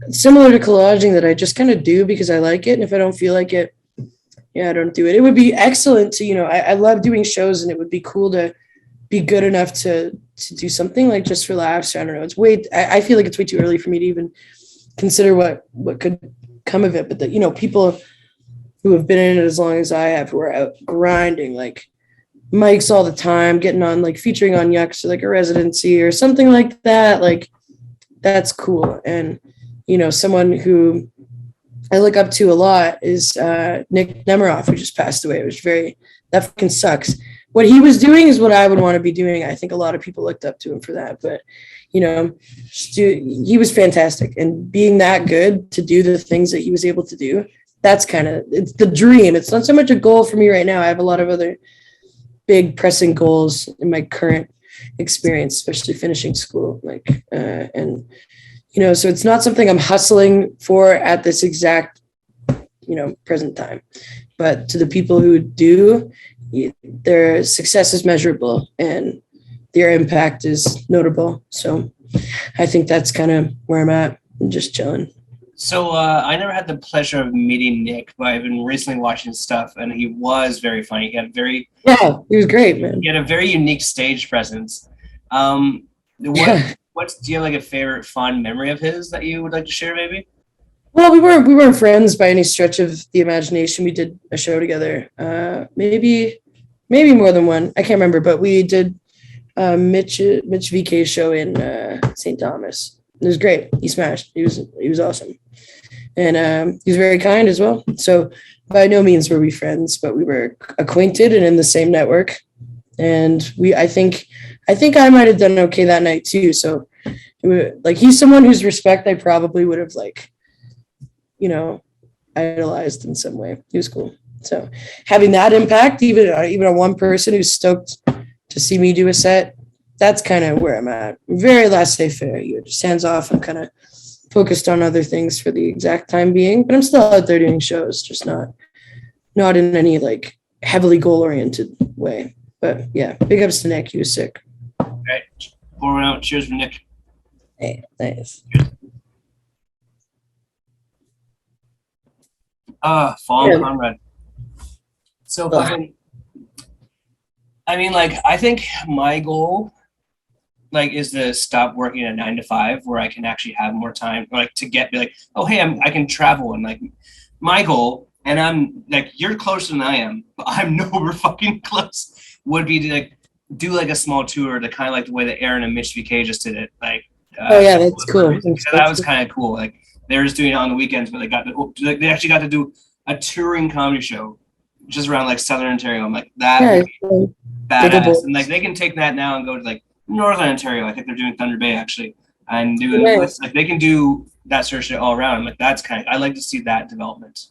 similar to collaging that I just kind of do because I like it. And if I don't feel like it, I don't do it. It would be excellent to, I love doing shows, and it would be cool to be good enough to do something like just for laughs. I don't know. I feel like it's way too early for me to even consider what could come of it. But people who have been in it as long as I have, who are out grinding, like mics all the time, getting on, like featuring on Yucks or like a residency or something like that. Like that's cool. And, someone who I look up to a lot is Nick Nemiroff, who just passed away. It was that fucking sucks. What he was doing is what I would want to be doing. I think a lot of people looked up to him for that, but he was fantastic, and being that good to do the things that he was able to do, that's it's the dream. It's not so much a goal for me right now. I have a lot of other big pressing goals in my current experience, especially finishing school, so it's not something I'm hustling for at this exact, present time, but to the people who do, their success is measurable and their impact is notable. So I think that's kind of where I'm at. I'm just chilling. So I never had the pleasure of meeting Nick, but I've been recently watching his stuff, and he was very funny. He was great, man. He had a very unique stage presence. Do you have like a favorite fond memory of his that you would like to share, maybe? Well, we weren't friends by any stretch of the imagination. We did a show together. Maybe more than one. I can't remember, but we did Mitch VK show in St. Thomas. It was great. He smashed. He was awesome, and he was very kind as well. So by no means were we friends, but we were acquainted and in the same network. And I think I might have done okay that night too. So like he's someone whose respect I probably would have like, idolized in some way. He was cool. So having that impact, even on one person who's stoked to see me do a set, that's kind of where I'm at. Very laissez-faire. You're just hands off. I'm kind of focused on other things for the exact time being, but I'm still out there doing shows, just not in any like heavily goal-oriented way. But yeah, big ups to Nick. He was sick. All right. Pour one out. Cheers for Nick. Hey, nice. Fallen Conrad. So fucking. I mean, like, I think my goal, like, is to stop working a 9 to 5, where I can actually have more time, like, to be like, oh, hey, I can travel, and like, my goal, and I'm like, you're closer than I am, but I'm nowhere fucking close. Would be to like do like a small tour, to kind of like the way that Aaron and Mitch VK just did it, like. Oh yeah, that's cool. So that was kind of cool. Like they were just doing it on the weekends, but they actually got to do a touring comedy show just around like Southern Ontario. I'm like, that would be badass. And like they can take that now and go to like Northern Ontario. I think they're doing Thunder Bay actually, and doing like they can do that sort of shit all around. I'm like, that's I like to see that development.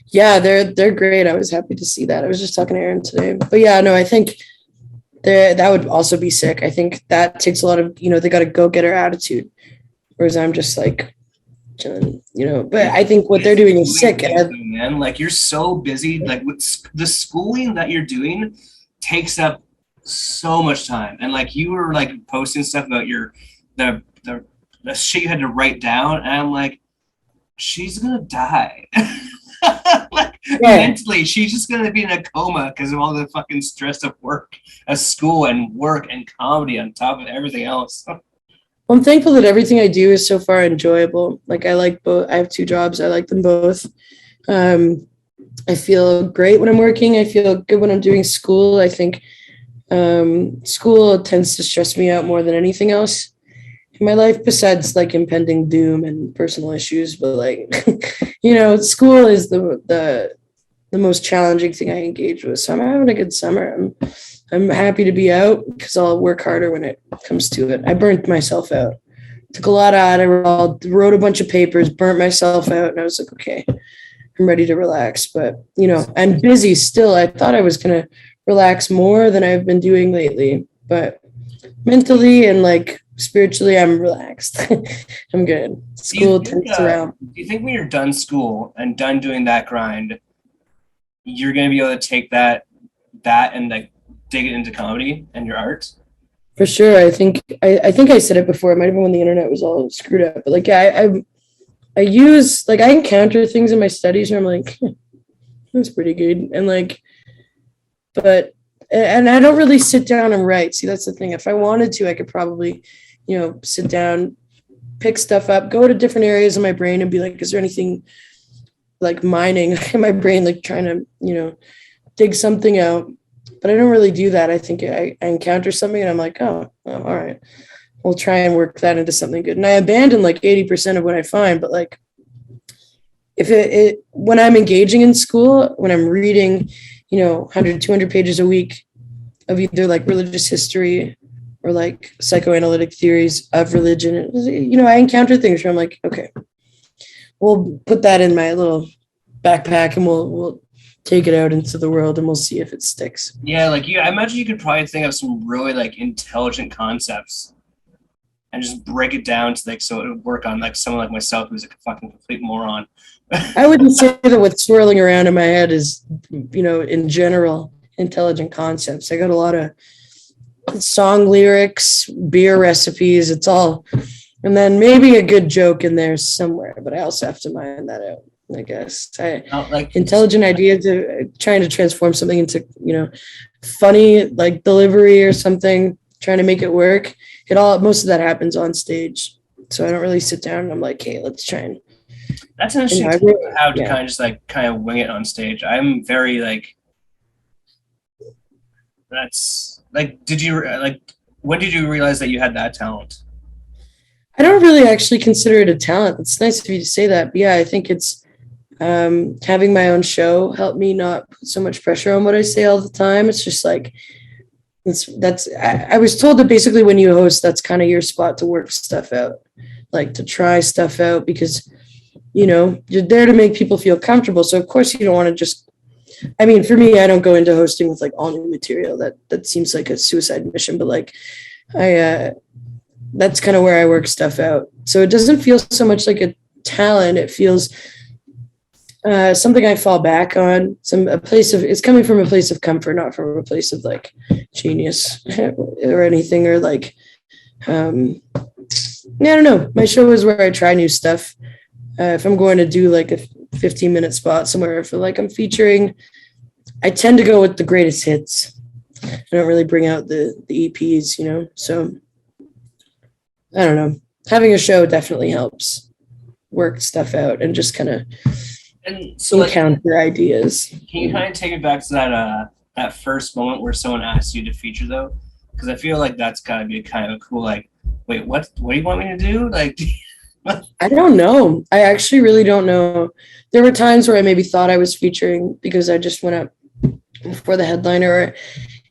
Yeah, they're great. I was happy to see that. I was just talking to Aaron today. But yeah, no, I think that would also be sick. I think that takes a lot of, they got a go-getter attitude. Whereas I'm just like, but I think what they're doing is sick. Man, like you're so busy. Like the schooling that you're doing takes up so much time. And like you were like posting stuff about the shit you had to write down. And I'm like, she's going to die. Mentally, she's just gonna be in a coma because of all the fucking stress of work, school and work and comedy on top of everything else. Well, I'm thankful that everything I do is so far enjoyable. Like I like both. I have 2 jobs. I like them both. I feel great when I'm working. I feel good when I'm doing school. I think school tends to stress me out more than anything else in my life, besides like impending doom and personal issues. But like, school is the most challenging thing I engage with. So I'm having a good summer. I'm happy to be out because I'll work harder when it comes to it. I burnt myself out. Took a lot of Adderall, wrote a bunch of papers, burnt myself out, and I was like, okay, I'm ready to relax. But I'm busy still. I thought I was gonna relax more than I've been doing lately, but mentally and like spiritually, I'm relaxed. I'm good. School tends around. Do you think when you're done school and done doing that grind, you're going to be able to take that and like dig it into comedy and your art? For sure. I think I said it before. It might have been when the internet was all screwed up. But like, I use, like, I encounter things in my studies where I'm like, that's pretty good. And like, and I don't really sit down and write. See, that's the thing. If I wanted to, I could probably, sit down, pick stuff up, go to different areas of my brain and be like, is there anything like mining in my brain, like trying to, dig something out. But I don't really do that. I think I encounter something and I'm like, oh, all right, we'll try and work that into something good. And I abandon like 80% of what I find. But like, if when I'm engaging in school, when I'm reading, 100, 200 pages a week of either like religious history or like psychoanalytic theories of religion, I encounter things where I'm like, okay, we'll put that in my little backpack and we'll take it out into the world and we'll see if it sticks. Yeah, like I imagine you could probably think of some really like intelligent concepts and just break it down to like so it would work on like someone like myself who's a fucking complete moron. I wouldn't say that what's swirling around in my head is, in general, intelligent concepts. I got a lot of song lyrics, beer recipes, it's all, and then maybe a good joke in there somewhere, but I also have to mind that out, I guess. Intelligent ideas of trying to transform something into, funny like delivery or something, trying to make it work. Most of that happens on stage. So I don't really sit down and I'm like, hey, let's try and That's an interesting I thing, really- how to yeah. kind of wing it on stage. I'm very like, that's like, did you like, when did you realize that you had that talent? I don't really actually consider it a talent. It's nice of you to say that. But yeah, I think it's having my own show helped me not put so much pressure on what I say all the time. It's just like I was told that basically when you host, that's kind of your spot to work stuff out, like to try stuff out, because you're there to make people feel comfortable. So of course you don't want to just. I mean, for me, I don't go into hosting with like all new material. That seems like a suicide mission. But like, that's kind of where I work stuff out. So it doesn't feel so much like a talent. It feels something I fall back on. It's coming from a place of comfort, not from a place of like genius or anything, or like, I don't know. My show is where I try new stuff. If I'm going to do like a 15-minute spot somewhere, I feel like I'm featuring, I tend to go with the greatest hits. I don't really bring out the EPs, so I don't know. Having a show definitely helps work stuff out and just kind of And so like, encounter ideas. can you kind of take it back to that first moment where someone asked you to feature though? Because I feel like that's gotta be kind of a cool like, wait, what do you want me to do? Like, I don't know. I actually really don't know. There were times where I maybe thought I was featuring because I just went up for the headliner, or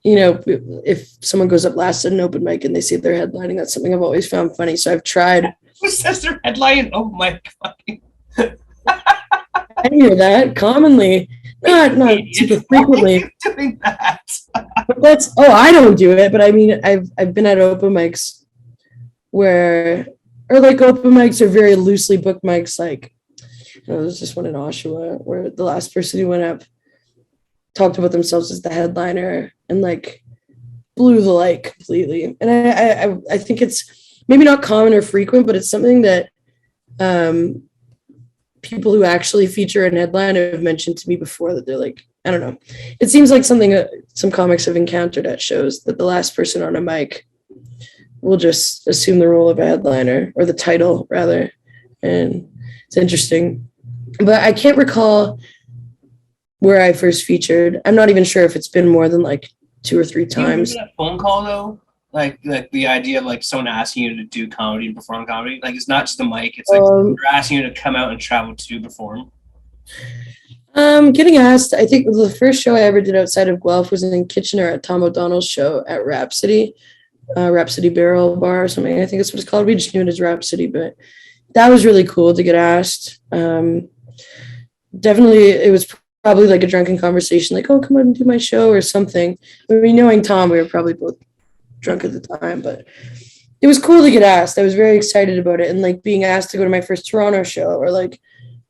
if someone goes up last at an open mic and they say they're headlining, that's something I've always found funny. So I've tried. who says their headline? Oh my fucking. I hear that commonly, not super frequently. Doing that. But I don't do it, but I mean, I've been at open mics like open mics are very loosely booked mics. Like, there's just one in Oshawa where the last person who went up talked about themselves as the headliner and like blew the light completely. And I think it's maybe not common or frequent, but it's something that people who actually feature and headline have mentioned to me before, that they're like, I don't know. It seems like something some comics have encountered at shows, that the last person on a mic will just assume the role of a headliner, or the title rather. And it's interesting. But I can't recall where I first featured. I'm not even sure if it's been more than like 2 or 3 times. Do you remember that phone call though? Like the idea of like someone asking you to do comedy and perform comedy. Like, it's not just a mic, it's like they're asking you to come out and travel to perform. Getting asked, I think the first show I ever did outside of Guelph was in Kitchener at Tom O'Donnell's show at Rhapsody. Rhapsody Barrel Bar or something. I think that's what it's called. We just knew it as Rhapsody, but that was really cool to get asked. Definitely, it was probably like a drunken conversation, like, oh, come on and do my show or something. I mean, knowing Tom, we were probably both drunk at the time, but it was cool to get asked. I was very excited about it. And like being asked to go to my first Toronto show, or like,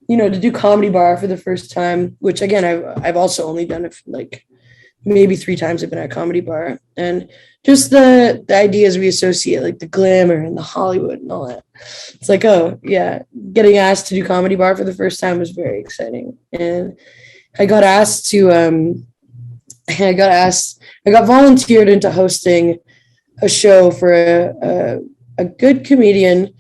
to do Comedy Bar for the first time, which again, I've also only done it like maybe 3 times I've been at Comedy Bar. And just the ideas we associate, like the glamour and the Hollywood and all that. It's like, oh yeah, getting asked to do Comedy Bar for the first time was very exciting. And I got volunteered into hosting a show for a good comedian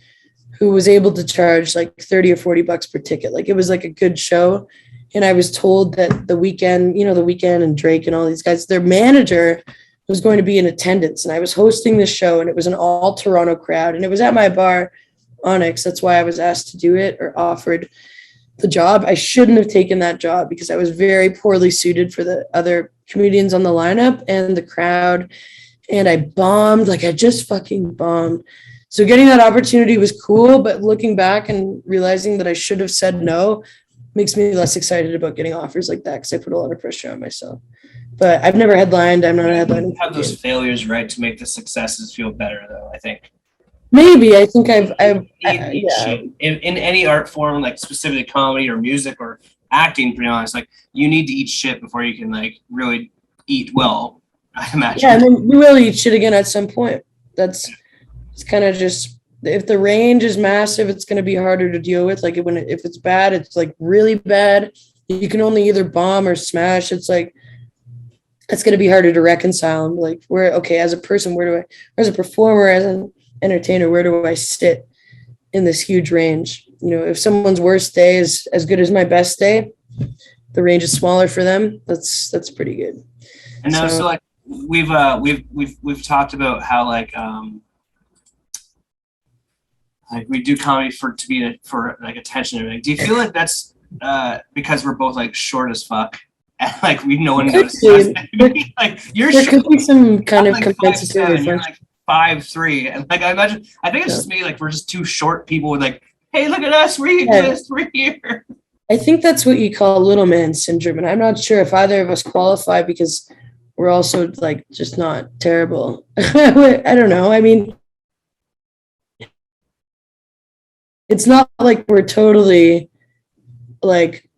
who was able to charge like $30 or $40 per ticket. Like, it was like a good show. And I was told that The Weeknd, The Weeknd and Drake and all these guys, their manager was going to be in attendance. And I was hosting this show, and it was an all Toronto crowd. And it was at my bar, Onyx. That's why I was asked to do it, or offered the job. I shouldn't have taken that job because I was very poorly suited for the other comedians on the lineup and the crowd. And I bombed, like I just fucking bombed. So getting that opportunity was cool, but looking back and realizing that I should have said no makes me less excited about getting offers like that, because I put a lot of pressure on myself. But I've never headlined. I'm not a headliner. Have those failures, right, to make the successes feel better, though, I think. Maybe. I think in any art form, like specifically comedy or music or acting, to be honest, like, you need to eat shit before you can like really eat well, I imagine. Yeah, and then you will eat shit again at some point. It's kind of just, if the range is massive, it's going to be harder to deal with. Like if it's bad, it's like really bad. You can only either bomb or smash. It's like, it's going to be harder to reconcile. Like, as a person, as a performer, as an entertainer, where do I sit in this huge range? if someone's worst day is as good as my best day, the range is smaller for them. That's pretty good. And now, so like we've talked about how like we do comedy for attention and everything. Do you feel like that's because we're both like short as fuck and like no one notices us? Like you're there short, could be some kind I'm of like compensatory 5'7", you're like 5'3", and like I think it's just me, like we're just two short people with like, hey, look at us, we're here. I think that's what you call little man syndrome, and I'm not sure if either of us qualify because we're also like just not terrible. I don't know. I mean, it's not like we're totally like,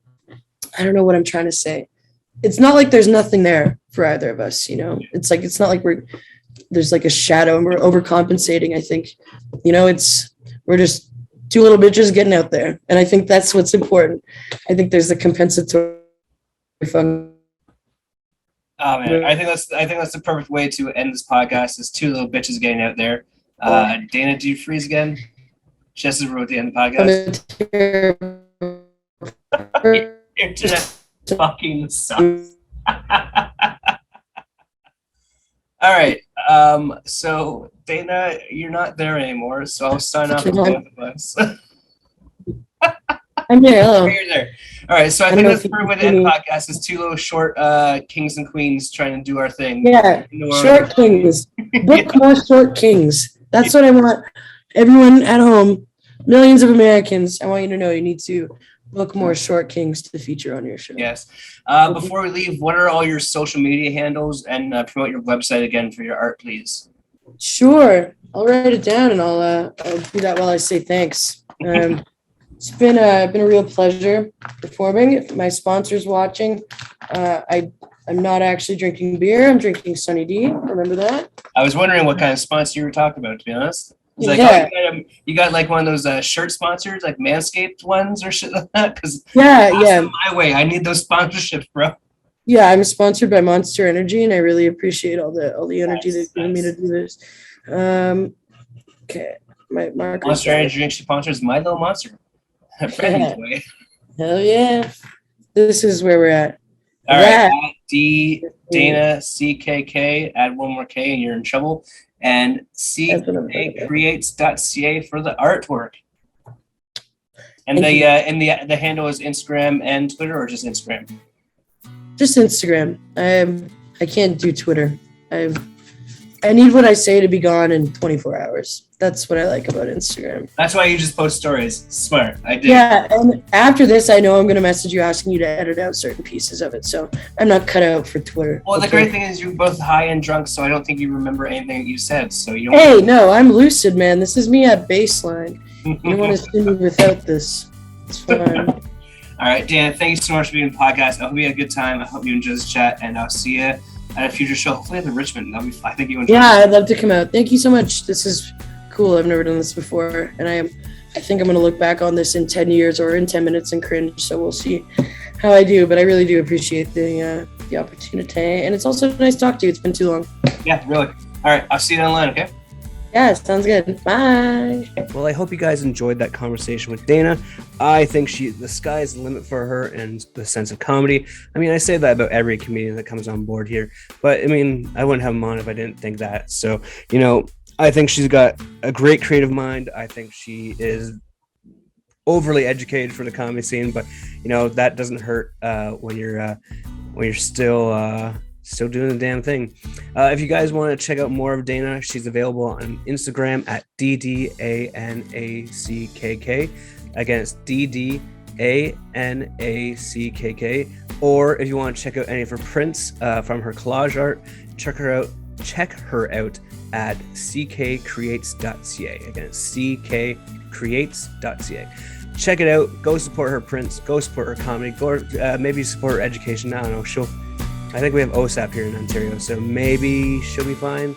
I don't know what I'm trying to say. It's not like there's nothing there for either of us, It's like it's not like there's like a shadow and we're overcompensating. I think, we're just two little bitches getting out there. And I think that's what's important. I think there's the compensatory fun. Oh man, I think that's the perfect way to end this podcast. Is two little bitches getting out there. Dana, do you freeze again? Just as we're at the end of the podcast. Internet fucking sucks. All right. So Dana, you're not there anymore, so I'll sign off for both of us. I'm here. Hello. You're there. All right. So I think that's the perfect way to end the podcast. Is two little short kings and queens trying to do our thing. Yeah. Short kings. Book more short kings. That's what I want. Everyone at home, millions of Americans, I want you to know you need to book more short kings to feature on your show. Yes. Before we leave, what are all your social media handles, and promote your website again for your art, please? Sure. I'll write it down and I'll do that while I say thanks. It's been a real pleasure performing. If my sponsor's watching, I'm not actually drinking beer. I'm drinking Sunny D. Remember that? I was wondering what kind of sponsor you were talking about, to be honest. It's like, yeah. You got like one of those shirt sponsors, like Manscaped ones or shit like that? Because yeah. My way, I need those sponsorships, bro. Yeah, I'm sponsored by Monster Energy, and I really appreciate all the energy they've given me to do this. Okay, my Monster Energy drink sponsors My Little Monster. Way. Hell yeah! This is where we're at. All right, Dana CKK. Add one more K, and you're in trouble. And ckcreates.ca for the artwork. And the handle is Instagram and Twitter, or just Instagram? Just Instagram. I can't do Twitter. I need what I say to be gone in 24 hours. That's what I like about Instagram. That's why you just post stories. Smart. I did. Yeah, and after this, I know I'm going to message you asking you to edit out certain pieces of it. So I'm not cut out for Twitter. Well, the great thing is you're both high and drunk, so I don't think you remember anything that you said. So you don't. Hey, no, I'm lucid, man. This is me at baseline. You don't want to see me without this. It's fine. All right, Dan, thank you so much for being on the podcast. I hope you had a good time. I hope you enjoyed this chat, and I'll see you at a future show. Hopefully at the Richmond. I think you enjoyed it. Yeah, I'd love to come out. Thank you so much. This is cool. I've never done this before, and I think I'm going to look back on this in 10 years or in 10 minutes and cringe, so we'll see how I do, but I really do appreciate the opportunity, and it's also nice to talk to you. It's been too long. Yeah, really. All right, I'll see you down the line, okay? Yeah, sounds good. Bye. Well, I hope you guys enjoyed that conversation with Dana. I think the sky's the limit for her in the sense of comedy. I mean, I say that about every comedian that comes on board here, but I mean, I wouldn't have him on if I didn't think that. So, I think she's got a great creative mind. I think she is overly educated for the comedy scene, but that doesn't hurt when you're still doing the damn thing. If you guys want to check out more of Dana, she's available on Instagram at DDANACKK. Again, it's DDANACKK. Or if you want to check out any of her prints from her collage art, check her out at ckcreates.ca. Again, it's ckcreates.ca. Check it out. Go support her prints. Go support her comedy. Go maybe support her education. I don't know. I think we have OSAP here in Ontario, so maybe she'll be fine.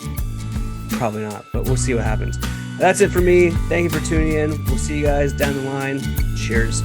Probably not, but we'll see what happens. That's it for me. Thank you for tuning in. We'll see you guys down the line. Cheers.